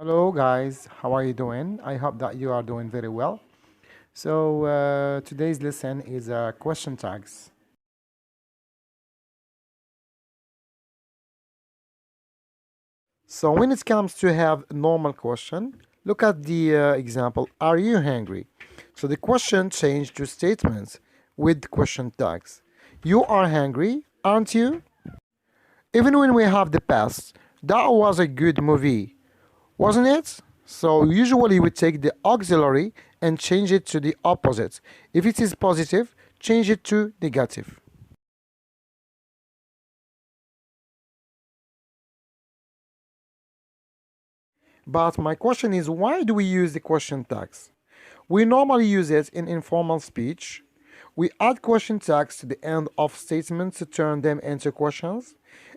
Hello guys, how are you doing? I hope that you are doing very well. Today's lesson is question tags. So when it comes to have normal question, look at the example, are you hungry? So the question changed to statements with question tags. You are hungry, aren't you? Even when we have the past, that was a good movie, wasn't it? So usually we take the auxiliary and change it to the opposite. If it is positive, change it to negative. But my question is, why do we use the question tags? We normally use it in informal speech. We add question tags to the end of statements to turn them into questions.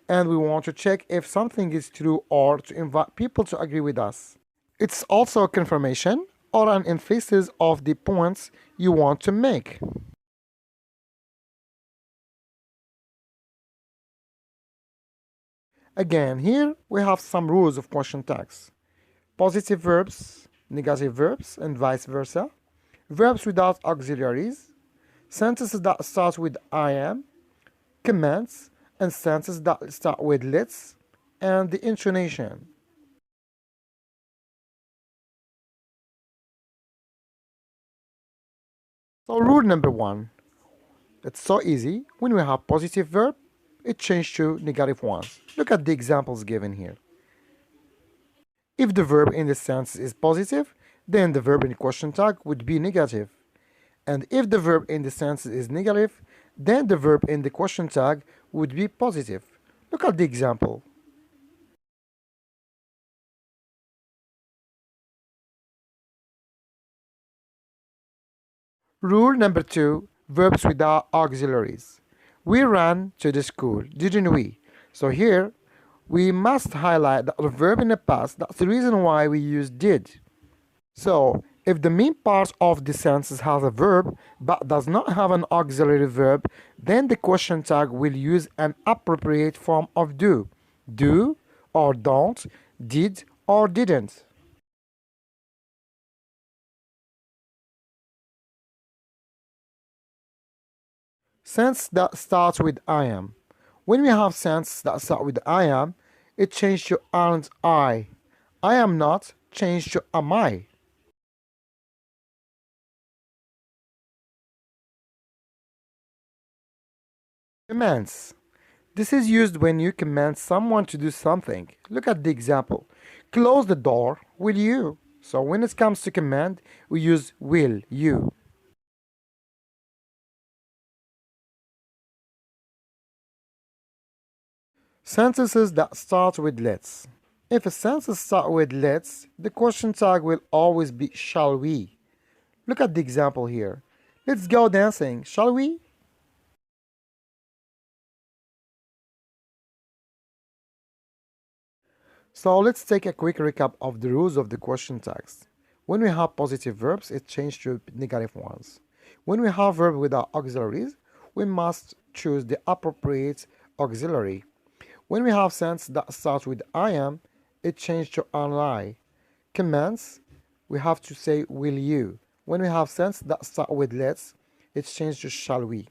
And we want to check if something is true or to invite people to agree with us. It's also a confirmation or an emphasis of the points you want to make. Again, here we have some rules of question tags. Positive verbs, negative verbs, and vice versa. Verbs without auxiliaries. Sentences that start with I am. Commands and sentences that start with let's. And the intonation. So rule number one. It's so easy. When we have positive verb, it changed to negative ones. Look at the examples given here. If the verb in the sentence is positive, then the verb in the question tag would be negative. And if the verb in the sentence is negative, then the verb in the question tag would be positive. Look at the example. Rule number two, verbs without auxiliaries. We ran to the school, didn't we? So here, we must highlight that the verb in the past, that's the reason why we use did. So, if the main part of the sentence has a verb but does not have an auxiliary verb, then the question tag will use an appropriate form of do. Do or don't, did or didn't. Sense that starts with I am. When we have sense that start with I am, it changed to aren't I. I am not changed to am I. Commands. This is used when you command someone to do something. Look at the example. Close the door, will you? So when it comes to command, we use will, you. Sentences that start with let's. If a sentence starts with let's, the question tag will always be shall we. Look at the example here. Let's go dancing, shall we? So let's take a quick recap of the rules of the question tags. When we have positive verbs, it changes to negative ones. When we have verb without auxiliaries, we must choose the appropriate auxiliary. When we have sense that starts with I am, it changed to am I. Commands, we have to say will you. When we have sense that start with let's, it's changed to shall we.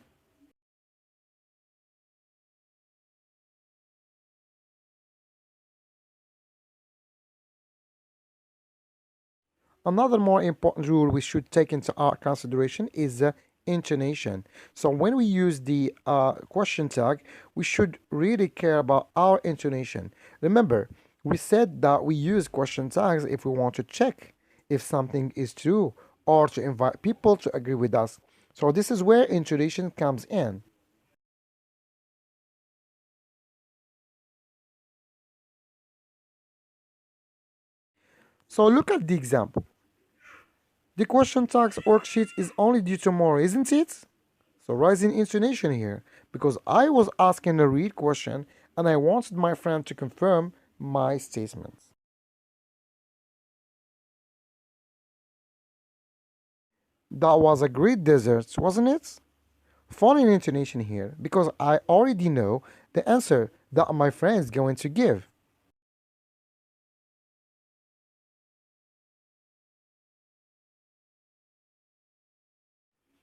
Another more important rule we should take into our consideration is the intonation. So when we use the question tag, we should really care about our intonation. Remember, we said that we use question tags if we want to check if something is true or to invite people to agree with us. So this is where intonation comes in. So look at the example. The question tags worksheet is only due tomorrow, isn't it? So rising intonation here, because I was asking a real question and I wanted my friend to confirm my statements. That was a great dessert, wasn't it? Falling intonation here, because I already know the answer that my friend is going to give.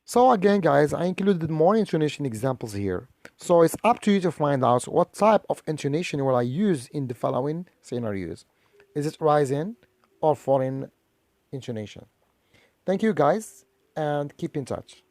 So again, guys, I included more intonation examples here. So it's up to you to find out what type of intonation will I use in the following scenarios. Is it rising or falling intonation? Thank you, guys, and keep in touch.